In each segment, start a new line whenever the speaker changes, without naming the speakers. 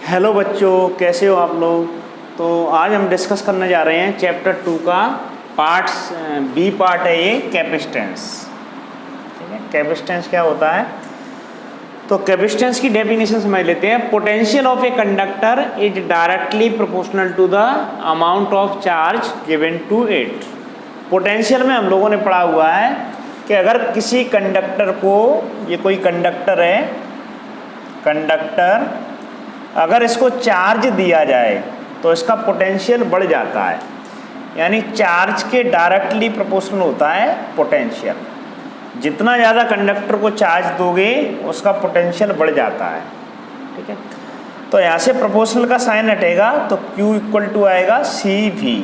Hello बच्चों, कैसे हो आप लोग। तो आज हम डिस्कस करने जा रहे हैं चैप्टर 2 का बी पार्ट है ये कैपेसिटेंस। ठीक है, कैपेसिटेंस क्या होता है। तो कैपेसिटेंस की डेफिनेशन समझ लेते हैं। Potential of a conductor is directly proportional to the amount of charge given to it. Potential में हम लोगों ने पढ़ा हुआ है कि अगर किसी कंडक्टर को, ये कोई कंडक्टर है, कंडक्टर अगर इसको चार्ज दिया जाए तो इसका पोटेंशियल बढ़ जाता है, यानी चार्ज के डायरेक्टली प्रोपोर्शनल होता है पोटेंशियल। जितना ज़्यादा कंडक्टर को चार्ज दोगे उसका पोटेंशियल बढ़ जाता है। ठीक है, तो यहाँ से प्रोपोर्शनल का साइन हटेगा तो Q इक्वल टू आएगा CV।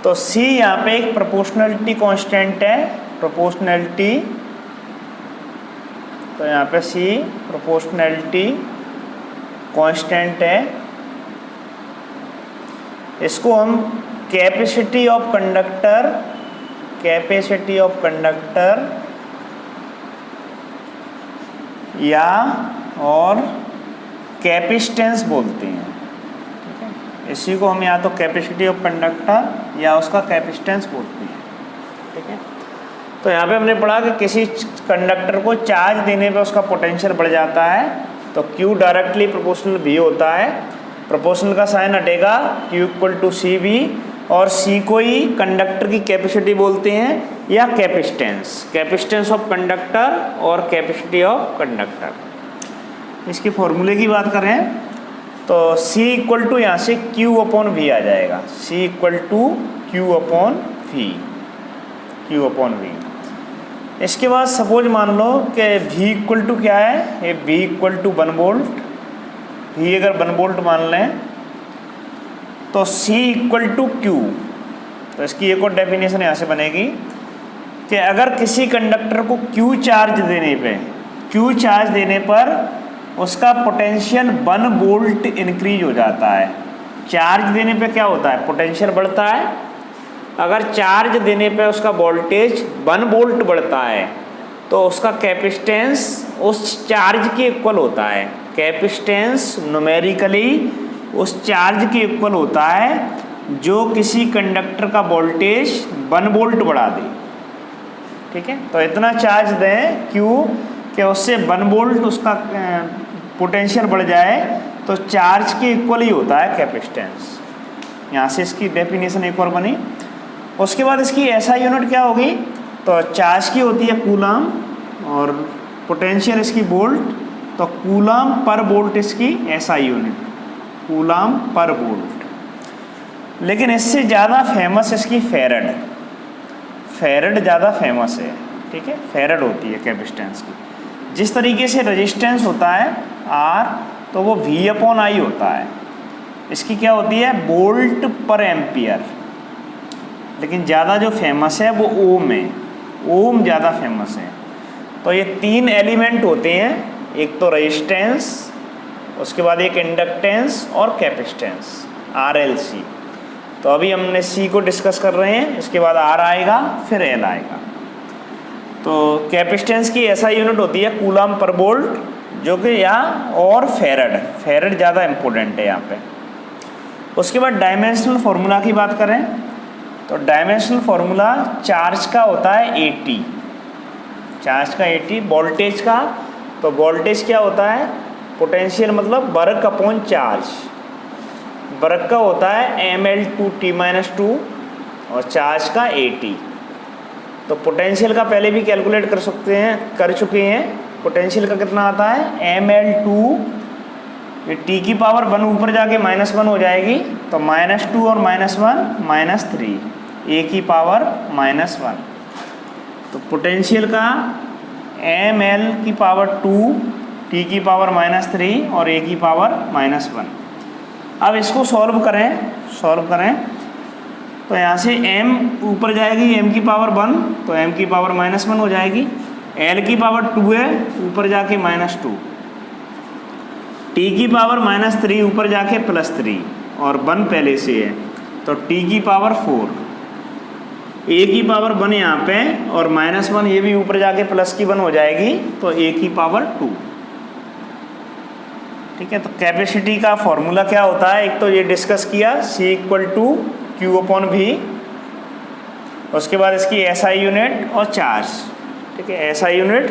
तो C यहाँ पे एक प्रोपोर्शनलिटी कांस्टेंट है, प्रोपोर्शनलिटी। तो यहाँ पे C प्रोपोर्शनलिटी कांस्टेंट है। इसको हम capacity of conductor, capacity of conductor या और कैपेसिटेंस बोलते हैं। ठीक है, इसी को हम या तो कैपेसिटी ऑफ कंडक्टर या उसका कैपेसिटेंस बोलते हैं। ठीक है, तो यहाँ पे हमने पढ़ा कि किसी कंडक्टर को चार्ज देने पे उसका पोटेंशियल बढ़ जाता है, तो Q डायरेक्टली प्रोपोर्शनल V होता है। प्रोपोर्शनल का साइन हटेगा, Q इक्वल टू CV, और C को ही कंडक्टर की कैपेसिटी बोलते हैं या कैपेसिटेंस, कैपेसिटेंस ऑफ कंडक्टर और कैपेसिटी ऑफ कंडक्टर। इसके फॉर्मूले की बात करें तो C इक्वल टू यहाँ से Q अपॉन V आ जाएगा। C equal to Q upon V, Q upon V। इसके बाद सपोज मान लो कि V इक्वल टू क्या है, ये V equal to 1 volt. V अगर 1 वोल्ट मान लें तो C इक्वल टू Q। तो इसकी एक और डेफिनेशन यहाँ से बनेगी कि अगर किसी कंडक्टर को Q चार्ज देने पर उसका पोटेंशियल 1 वोल्ट इंक्रीज हो जाता है। चार्ज देने पे क्या होता है, पोटेंशियल बढ़ता है। अगर चार्ज देने पे उसका वोल्टेज 1 वोल्ट बढ़ता है तो उसका कैपेसिटेंस उस चार्ज के इक्वल होता है। कैपेसिटेंस न्यूमेरिकली उस चार्ज के इक्वल होता है जो किसी कंडक्टर का वोल्टेज 1 वोल्ट बढ़ा दे। ठीक है, तो इतना चार्ज दें Q कि उससे 1 वोल्ट उसका पोटेंशियल बढ़ जाए तो चार्ज के इक्वल ही होता है कैपेसिटेंस। यहाँ से इसकी डेफिनेशन एक और बनी। उसके बाद इसकी SI यूनिट क्या होगी, तो चार्ज की होती है कूलम और पोटेंशियल इसकी वोल्ट, तो कूलम पर वोल्ट इसकी SI unit, coulomb per volt. लेकिन इससे ज़्यादा फेमस इसकी फेरड, फेरड ज़्यादा फेमस है। ठीक है, फेरड होती है कैपेसिटेंस की। जिस तरीके से रेजिस्टेंस होता है R, तो वो V अपॉन I होता है। इसकी क्या होती है, वोल्ट पर एम्पियर। लेकिन ज़्यादा जो फेमस है वो ओम है, ओम ज़्यादा फेमस है। तो ये 3 एलिमेंट होते हैं, एक तो रेजिस्टेंस, उसके बाद एक इंडक्टेंस और कैपेसिटेंस, RLC। तो अभी हमने C को डिस्कस कर रहे हैं, इसके बाद R आएगा, फिर L आएगा। तो कैपेसिटेंस की SI यूनिट होती है कूलम पर वोल्ट, जो कि यहाँ और फेरड, फेरड ज़्यादा इम्पोर्टेंट है यहाँ पे। उसके बाद डायमेंशनल फार्मूला की बात करें तो डायमेंशनल फार्मूला चार्ज का होता है AT, चार्ज का AT, वोल्टेज का, तो वोल्टेज क्या होता है, पोटेंशियल मतलब वर्क अपॉन चार्ज। वर्क का होता है mL2T-2 और चार्ज का AT। तो पोटेंशियल का पहले भी कैलकुलेट कर चुके हैं। पोटेंशियल का कितना आता है, mL2, ये T की पावर 1 ऊपर जाके -1 हो जाएगी, तो -2 और -1 -3, A की पावर -1। तो पोटेंशियल का mL की पावर 2, T की पावर -3 और A की पावर -1। अब इसको सॉल्व करें तो यहाँ से m ऊपर जाएगी, m की पावर 1, तो m की पावर -1 हो जाएगी। L की पावर 2 है, ऊपर जाके -2, T की पावर -3 ऊपर जाके +3 और 1 पहले से है, तो T की पावर 4, A की पावर 1 यहाँ पे और -1 ये भी ऊपर जाके +1 हो जाएगी, तो A की पावर 2। ठीक है। तो कैपेसिटी का फॉर्मूला क्या होता है, एक तो ये डिस्कस किया C = Q/V, उसके बाद इसकी SI यूनिट और चार्ज, ठीक है। SI यूनिट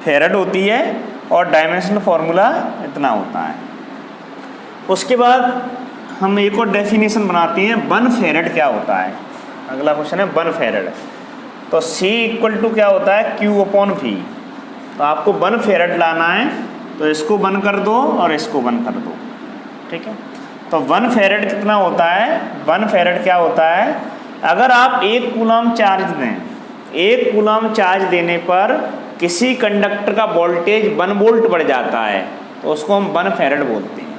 फेरेड होती है और डायमेंशनल फार्मूला इतना होता है। उसके बाद हम एक और डेफिनेशन बनाते हैं, 1 फेरेड क्या होता है। अगला क्वेश्चन है 1 फेरेड। तो C = क्या होता है, Q/V। तो आपको 1 फेरेड लाना है, तो इसको 1 कर दो और इसको 1 कर दो, ठीक है। तो 1 फेरेड कितना होता है, 1 फेरेड क्या होता है, अगर आप 1 कूलम चार्ज दें, 1 कूलम चार्ज देने पर किसी कंडक्टर का वोल्टेज 1 वोल्ट बढ़ जाता है, तो उसको हम 1 फेरेड बोलते हैं,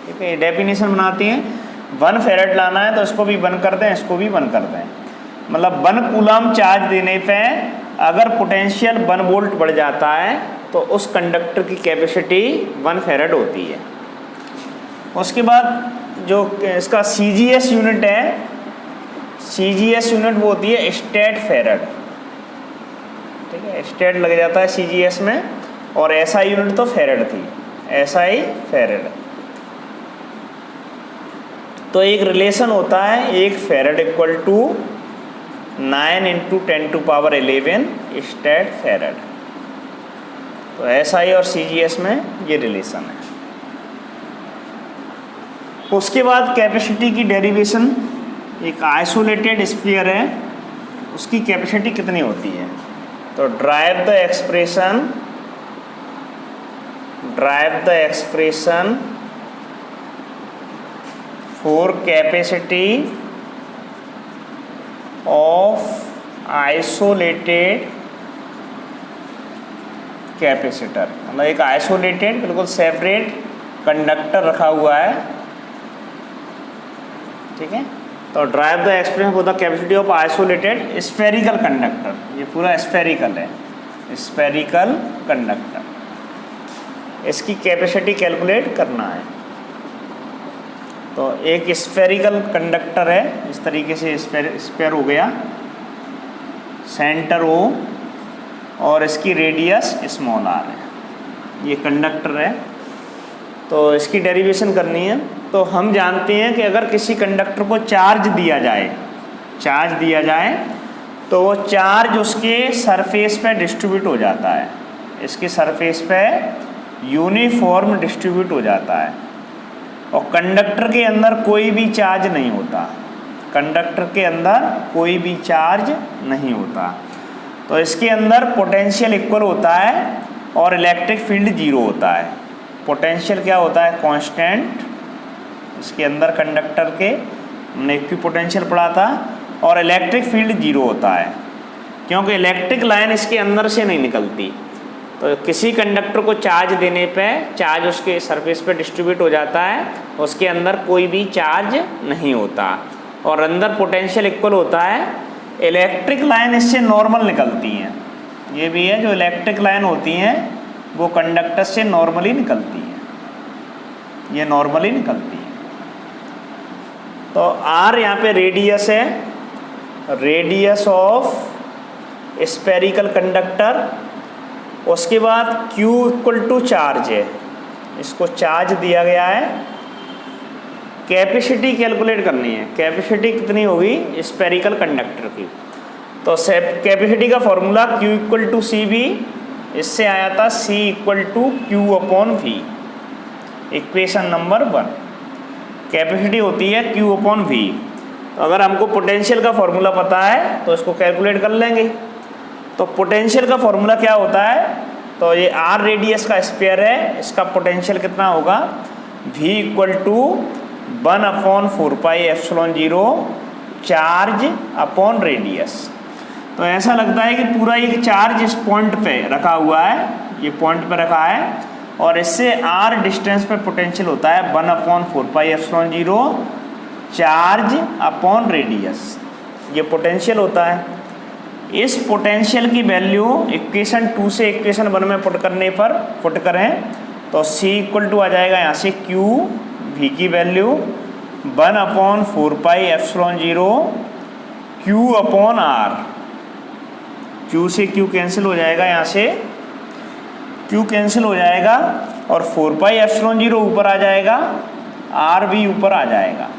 ठीक है। डेफिनेशन बनाते हैं, 1 फेरेड लाना है तो इसको भी 1 कर दें, इसको भी 1 कर दें। मतलब 1 कूलम चार्ज देने पे अगर पोटेंशियल 1 वोल्ट बढ़ जाता है तो उस कंडक्टर की कैपेसिटी 1 फेरेड होती है। उसके बाद जो इसका CGS यूनिट है, CGS यूनिट वो होती है स्टेट फेरेड, ठीक है। स्टेट लग जाता है CGS में, और SI यूनिट तो फेरेड थी, SI फेरेड। तो एक रिलेशन होता है, 1 फेरेड = 9 × 10⁻11 स्टेट फेरेड। तो SI और CGS में ये रिलेशन है। उसके बाद कैपेसिटी की डेरिवेशन, एक आइसोलेटेड स्फीयर है, उसकी कैपेसिटी कितनी होती है। तो drive the expression for capacity of isolated capacitor. मतलब एक आइसोलेटेड बिल्कुल सेपरेट कंडक्टर रखा हुआ है, ठीक है। तो drive the expression for the capacity of isolated spherical conductor, ये पूरा स्फेरिकल है, स्फेरिकल कंडक्टर, इसकी कैपेसिटी कैलकुलेट करना है। तो एक स्फेरिकल कंडक्टर है, इस तरीके से स्फेयर हो गया, सेंटर O और इसकी रेडियस r है, ये कंडक्टर है। तो इसकी डेरिवेशन करनी है। तो हम जानते हैं कि अगर किसी कंडक्टर को चार्ज दिया जाए तो वो चार्ज उसके सरफेस पे डिस्ट्रीब्यूट हो जाता है, इसके सरफेस पे यूनिफॉर्म डिस्ट्रीब्यूट हो जाता है। और कंडक्टर के अंदर कोई भी चार्ज नहीं होता, कंडक्टर के अंदर कोई भी चार्ज नहीं होता। तो इसके अंदर पोटेंशियल इक्वल होता है और इलेक्ट्रिक फील्ड 0 होता है। पोटेंशियल क्या होता है, कांस्टेंट, इसके अंदर कंडक्टर के हमने इक्विपोटेंशियल पढ़ा था, और इलेक्ट्रिक फील्ड 0 होता है, क्योंकि इलेक्ट्रिक लाइन इसके अंदर से नहीं निकलती। तो किसी कंडक्टर को चार्ज देने पे चार्ज उसके सरफेस पे डिस्ट्रीब्यूट हो जाता है, उसके अंदर कोई भी चार्ज नहीं होता, और अंदर पोटेंशियल इक्वल होता है। इलेक्ट्रिक लाइन इससे नॉर्मल निकलती हैं, ये भी है, जो इलेक्ट्रिक लाइन होती हैं वो कंडक्टर से नॉर्मली निकलती हैं, ये नॉर्मली निकलती हैं। तो R यहाँ पे रेडियस है, रेडियस ऑफ स्फेरिकल कंडक्टर। उसके बाद Q = चार्ज है, इसको चार्ज दिया गया है। कैपेसिटी कैलकुलेट करनी है, कैपेसिटी कितनी होगी स्फेरिकल कंडक्टर की। तो कैपेसिटी का फॉर्मूला Q = CV, इससे आया था C = Q/V, equation number 1। Capacity होती है Q/V। तो अगर हमको पोटेंशियल का फॉर्मूला पता है तो इसको कैलकुलेट कर लेंगे। तो पोटेंशियल का फॉर्मूला क्या होता है, तो ये R रेडियस का स्फीयर है, इसका पोटेंशियल कितना होगा, V = 1/4πε0 चार्ज अपॉन रेडियस। तो ऐसा लगता है कि पूरा एक चार्ज इस पॉइंट पे रखा हुआ है, ये पॉइंट पे रखा है, और इससे R डिस्टेंस पे पोटेंशियल होता है 1/4πε0 चार्ज अपॉन रेडियस, ये पोटेंशियल होता है। इस पोटेंशियल की वैल्यू इक्वेशन 2 से इक्वेशन 1 में पुट करें तो C = आ जाएगा यहाँ से Q, V की वैल्यू 1/4πε0 Q/R, Q से Q कैंसिल हो जाएगा, यहाँ से Q कैंसिल हो जाएगा, और 4 पाई एप्सिलॉन 0 ऊपर आ जाएगा, आर भी ऊपर आ जाएगा।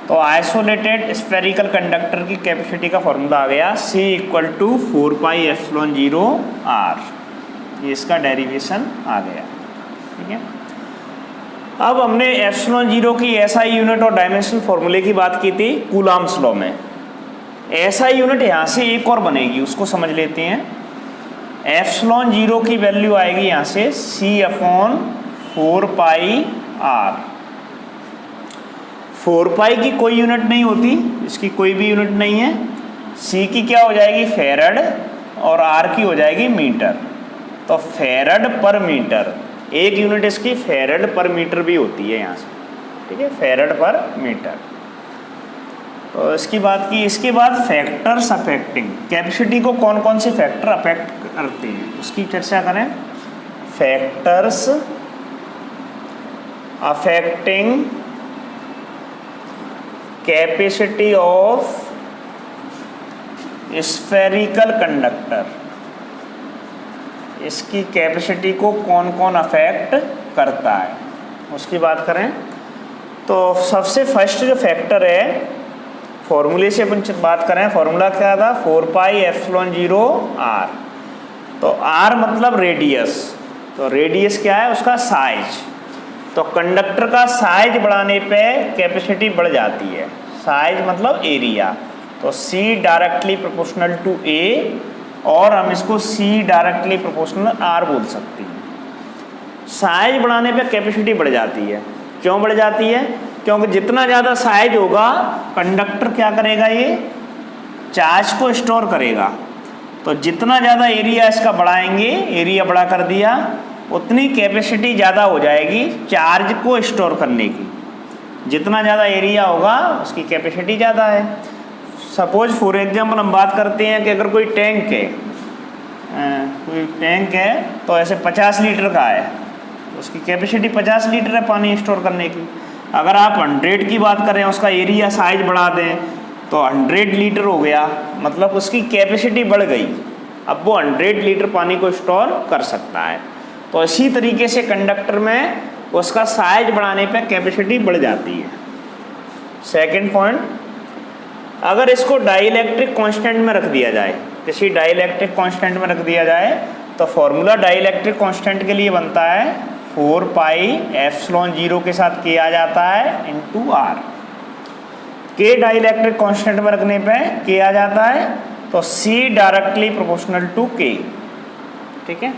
तो आइसोलेटेड स्फेरिकल कंडक्टर की कैपेसिटी का फॉर्मूला आ गया C equal to 4 pi epsilon 0 R. ये इसका डेरिवेशन आ गया, ठीक है। अब हमने एप्सिलॉन 0 की SI यूनिट और डायमेंशनल फॉर्मूले की बात की थी कूलॉम्स लॉ में। SI यूनिट यहाँ से एक और बनेगी, उसको समझ लेते हैं। एप्सिलॉन 0 की वैल्यू आएगी यहाँ से C अपॉन 4 पाई आर। 4 पाई की कोई यूनिट नहीं होती, इसकी कोई भी यूनिट नहीं है। C की क्या हो जाएगी फैरड और R की हो जाएगी मीटर। तो फैरड पर मीटर, एक यूनिट इसकी फैरड पर मीटर भी होती है यहाँ से, ठीक है, फैरड पर मीटर। तो इसकी बात की। इसके बाद फैक्टर्स अफेक्टिंग कैपेसिटी को कौन कौन से फैक्टर अफेक्ट करते हैं उसकी चर्चा करें। Factors affecting capacity of spherical conductor, इसकी कैपेसिटी को कौन कौन अफेक्ट करता है उसकी बात करें। तो सबसे फर्स्ट जो फैक्टर है, फॉर्मूले से अपन बात करें, फॉर्मूला क्या था 4 पाई एप्सिलॉन 0 आर। तो आर मतलब रेडियस, तो रेडियस क्या है उसका साइज। तो कंडक्टर का साइज बढ़ाने पे कैपेसिटी बढ़ जाती है, साइज मतलब एरिया। तो C directly proportional to A, और हम इसको C डायरेक्टली प्रोपोर्शनल R बोल सकते हैं। साइज बढ़ाने पे कैपेसिटी बढ़ जाती है। क्यों बढ़ जाती है? क्योंकि जितना ज़्यादा साइज होगा कंडक्टर क्या करेगा, ये चार्ज को स्टोर करेगा। तो जितना ज़्यादा एरिया इसका बढ़ाएंगे, एरिया बड़ा कर दिया, उतनी कैपेसिटी ज़्यादा हो जाएगी चार्ज को स्टोर करने की। जितना ज़्यादा एरिया होगा उसकी कैपेसिटी ज़्यादा है। सपोज फॉर एग्जांपल हम बात करते हैं कि अगर कोई टैंक है तो ऐसे 50 लीटर का है, तो उसकी कैपेसिटी 50 लीटर है पानी स्टोर करने की। अगर आप 100 की बात करें, उसका एरिया साइज बढ़ा दें तो 100 लीटर हो गया, मतलब उसकी कैपेसिटी बढ़ गई। अब वो 100 लीटर पानी को स्टोर कर सकता है। तो इसी तरीके से कंडक्टर में उसका साइज बढ़ाने पे कैपेसिटी बढ़ जाती है। सेकंड पॉइंट, अगर इसको डाइलेक्ट्रिक कांस्टेंट में रख दिया जाए, किसी डाइलेक्ट्रिक कांस्टेंट में रख दिया जाए, तो फॉर्मूला डाइलेक्ट्रिक कांस्टेंट के लिए बनता है 4 पाई एप्सिलॉन 0 के साथ K आ जाता है into R। K dielectric constant में रखने पे K आ जाता है, तो C directly proportional to K, ठीक है।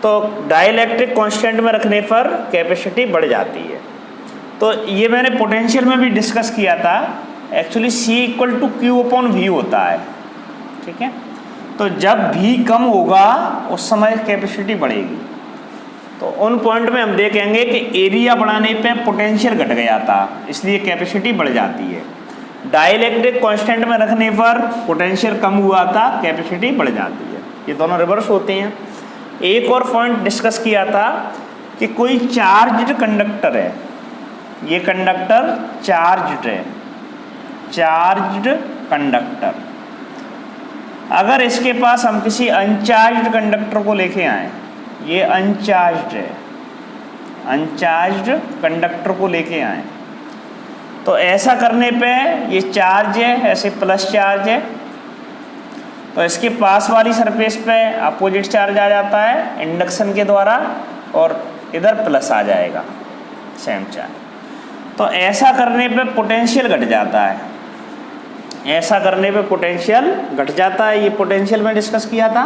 तो डाइलेक्ट्रिक कांस्टेंट में रखने पर कैपेसिटी बढ़ जाती है। तो ये मैंने पोटेंशियल में भी डिस्कस किया था। Actually C equal to Q upon V होता है, ठीक है। तो जब V कम होगा उस समय कैपेसिटी बढ़ेगी। तो उन पॉइंट में हम देखेंगे कि एरिया बढ़ाने पे पोटेंशियल घट गया था, इसलिए कैपेसिटी बढ़ जाती है। डाइलेक्ट्रिक कांस्टेंट में रखने पर पोटेंशियल कम हुआ था, कैपेसिटी बढ़ जाती है। ये दोनों रिवर्स होते हैं। एक और पॉइंट डिस्कस किया था कि कोई चार्ज्ड कंडक्टर है, ये कंडक्टर चार्ज्ड है, चार्ज्ड कंडक्टर। अगर इसके पास हम किसी अनचार्ज्ड कंडक्टर को लेके आए, ये अनचार्ज्ड है, अनचार्ज्ड कंडक्टर को लेके आए, तो ऐसा करने पे ये चार्ज है, ऐसे प्लस चार्ज है, तो इसके पास वाली सरफेस पे अपोजिट चार्ज आ जाता है इंडक्शन के द्वारा, और इधर प्लस आ जाएगा सेम चार्ज। तो ऐसा करने पे पोटेंशियल घट जाता है, ऐसा करने पे पोटेंशियल घट जाता है। ये पोटेंशियल में डिस्कस किया था।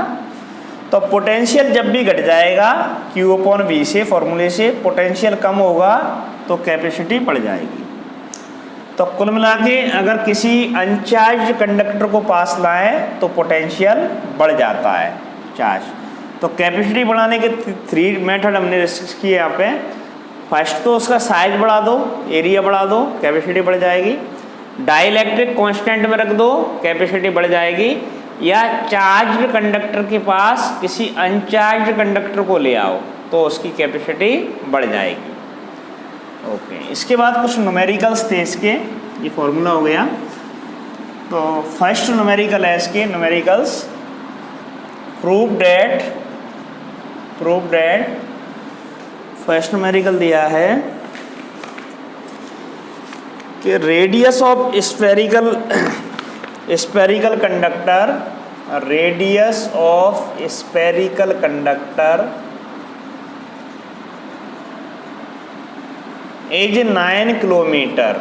तो पोटेंशियल जब भी घट जाएगा Q अपॉन V से, फॉर्मूले से, पोटेंशियल कम होगा तो कैपेसिटी बढ़ जाएगी। तो कुल मिला के अगर किसी अनचार्ज कंडक्टर को पास लाएं तो पोटेंशियल बढ़ जाता है चार्ज। तो कैपेसिटी बढ़ाने के 3 मेथड हमने डिस्कस किए यहाँ पे। फर्स्ट तो उसका साइज बढ़ा दो, एरिया बढ़ा दो, कैपेसिटी बढ़ जाएगी। डाइलेक्ट्रिक कांस्टेंट में रख दो, कैपेसिटी बढ़ जाएगी। या चार्ज्ड कंडक्टर के पास किसी अनचार्ज्ड कंडक्टर को ले आओ तो उसकी कैपेसिटी बढ़ जाएगी। ओके, इसके बाद कुछ न्यूमेरिकल्स थे इसके, ये फॉर्मूला हो गया। तो फर्स्ट न्यूमेरिकल है इसके, numericals prove that prove that first numerical दिया है कि radius of spherical conductor, radius of spherical conductor is 9 kilometre,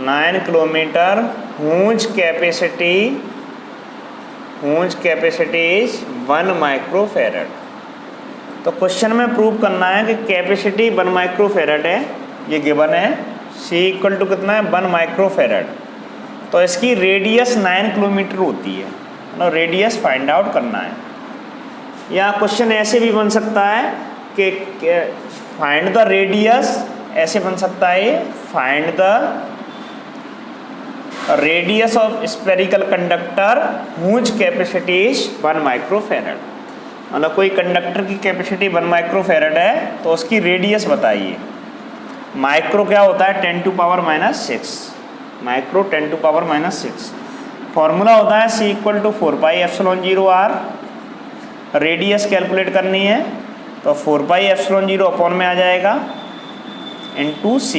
9 kilometre, whose capacity is 1 microfarad. तो क्वेश्चन में प्रूव करना है कि कैपेसिटी 1 माइक्रोफेरेड है, ये गिवन है। C इक्वल टू कितना है 1 माइक्रोफेरेड। तो इसकी रेडियस 9 किलोमीटर होती है, मतलब रेडियस फाइंड आउट करना है। या क्वेश्चन ऐसे भी बन सकता है कि फाइंड द रेडियस, ऐसे बन सकता है find the radius of spherical conductor whose capacity is 1 microfarad. मतलब कोई कंडक्टर की कैपेसिटी 1 माइक्रोफेरेड है तो उसकी रेडियस बताइए। माइक्रो क्या होता है 10 to power -6, micro 10 to power -6। Formula होता है C equal to 4πε0r। Radius calculate करनी है तो 4πε0 अपॉन में आ जाएगा इंटू C।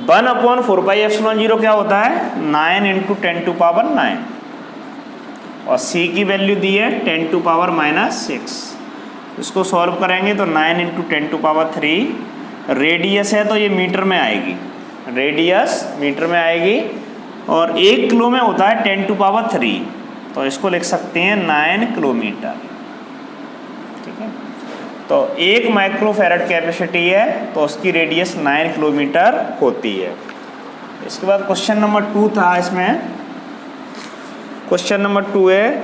1/4πε0 क्या होता है 9 × 10 टू पावर 9, और C की वैल्यू दी है 10 टू पावर -6। इसको सॉल्व करेंगे तो 9 × 10 टू पावर 3। रेडियस है तो ये मीटर में आएगी, रेडियस मीटर में आएगी, और 1 किलो में होता है 10 टू पावर 3, तो इसको लिख सकते हैं 9 किलोमीटर। ठीक है, तो 1 माइक्रोफेरेड कैपेसिटी है तो उसकी रेडियस 9 किलोमीटर होती है। इसके बाद क्वेश्चन नंबर 2 था, इसमें क्वेश्चन नंबर 2 है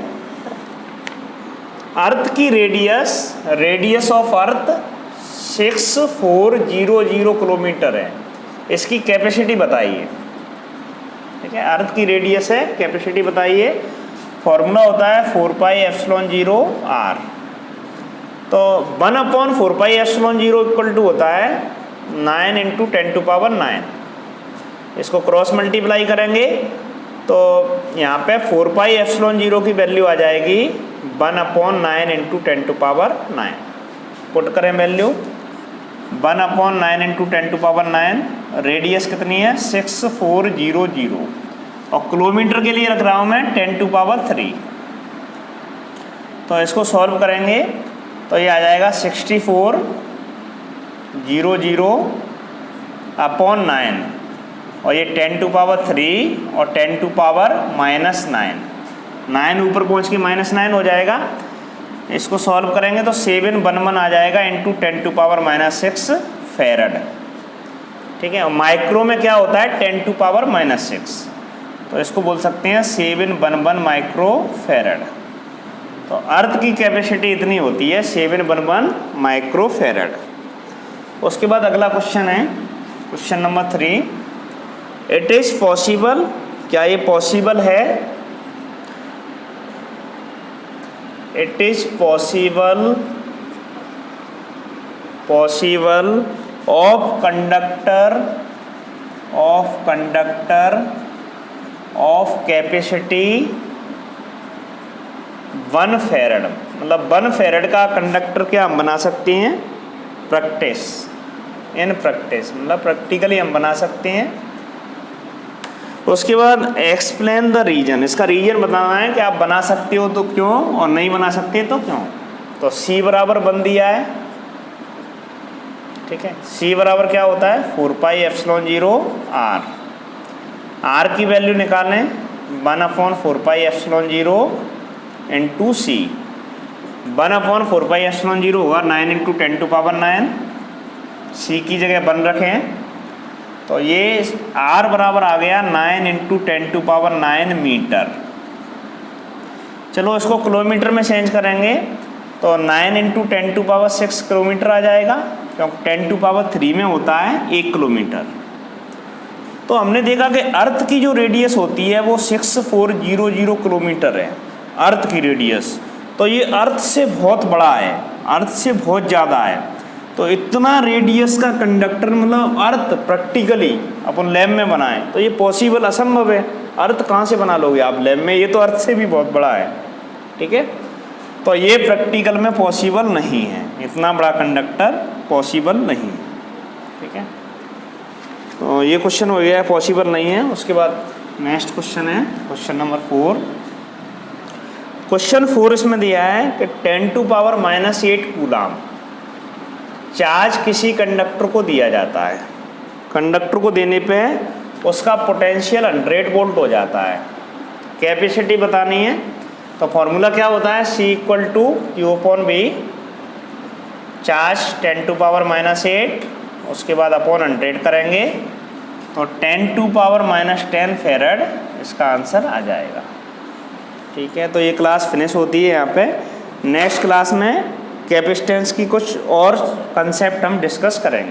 अर्थ की रेडियस ऑफ अर्थ 6400 किलोमीटर है, इसकी कैपेसिटी बताइए। ठीक है, अर्थ की रेडियस है, कैपेसिटी बताइए। फॉर्मूला होता है 4πε0r। तो 1/4πε0 इक्वल टू होता है 9 × 10 टू पावर 9। इसको क्रॉस मल्टीप्लाई करेंगे तो यहाँ पे 4πε0 की वैल्यू आ जाएगी 1/9 × 10 टू पावर 9। पुट करें वैल्यू 1/9 × 10 टू पावर 9। रेडियस कितनी है 6400, और किलोमीटर के लिए रख रहा हूँ मैं 10 टू पावर 3। तो इसको सॉल्व करेंगे तो ये आ जाएगा 6400/9, और ये 10 टू पावर 3 और 10 टू पावर -9, 9 ऊपर पहुँच के -9 हो जाएगा। इसको सॉल्व करेंगे तो 711 आ जाएगा इंटू 10 टू पावर -6 फेरेड। ठीक है, और माइक्रो में क्या होता है 10 टू पावर -6, तो इसको बोल सकते हैं 711 माइक्रो फेरेड। तो अर्थ की कैपेसिटी इतनी होती है 711 माइक्रो फेरेड। उसके बाद अगला क्वेश्चन है question number 3। It is possible, क्या ये पॉसिबल है? It is possible of conductor of capacity 1 फेरेड। मतलब 1 फेरेड का कंडक्टर क्या हम बना सकते हैं इन प्रैक्टिस, मतलब प्रैक्टिकली हम बना सकते हैं। उसके बाद एक्सप्लेन द रीजन, इसका रीजन बताना है कि आप बना सकते हो तो क्यों, और नहीं बना सकते तो क्यों। तो C बराबर 1 दिया है। ठीक है, C बराबर क्या होता है 4πε0r। R की वैल्यू निकालें 1/4πε0 इंटू C। 1/4πε0 होगा 9 × 10 टू पावर 9, C की जगह 1 रखें तो ये R बराबर आ गया 9 × 10 टू पावर 9 मीटर। चलो इसको किलोमीटर में चेंज करेंगे तो 9 × 10 टू पावर 6 किलोमीटर आ जाएगा, क्योंकि 10 टू पावर 3 में होता है 1 किलोमीटर। तो हमने देखा कि अर्थ की जो रेडियस होती है वो 6400 किलोमीटर है, अर्थ की रेडियस। तो ये अर्थ से बहुत बड़ा है, अर्थ से बहुत ज़्यादा है। तो इतना रेडियस का कंडक्टर, मतलब अर्थ प्रैक्टिकली अपन लैब में बनाएं तो ये पॉसिबल असंभव है। अर्थ कहाँ से बना लोगे आप लैब में, ये तो अर्थ से भी बहुत बड़ा है। ठीक है, तो ये प्रैक्टिकल में पॉसिबल नहीं है, इतना बड़ा कंडक्टर पॉसिबल नहीं है। ठीक है, तो ये क्वेश्चन हो गया है, पॉसिबल नहीं है। उसके बाद नेक्स्ट क्वेश्चन है क्वेश्चन नंबर 4। क्वेश्चन 4 इसमें दिया है कि 10⁻⁻8 कूलाम चार्ज किसी कंडक्टर को दिया जाता है। कंडक्टर को देने पे उसका पोटेंशियल 100 वोल्ट हो जाता है। कैपेसिटी बतानी है तो फॉर्मूला क्या होता है, C = Q/V, चार्ज 10⁻⁻8, उसके बाद अपॉन 100 करेंगे तो 10⁻⁻10 फैराड इसका आंसर आ जाएगा। ठीक है, तो ये क्लास फिनिश होती है यहाँ पे। नेक्स्ट क्लास में कैपेसिटेंस की कुछ और कंसेप्ट हम डिस्कस करेंगे।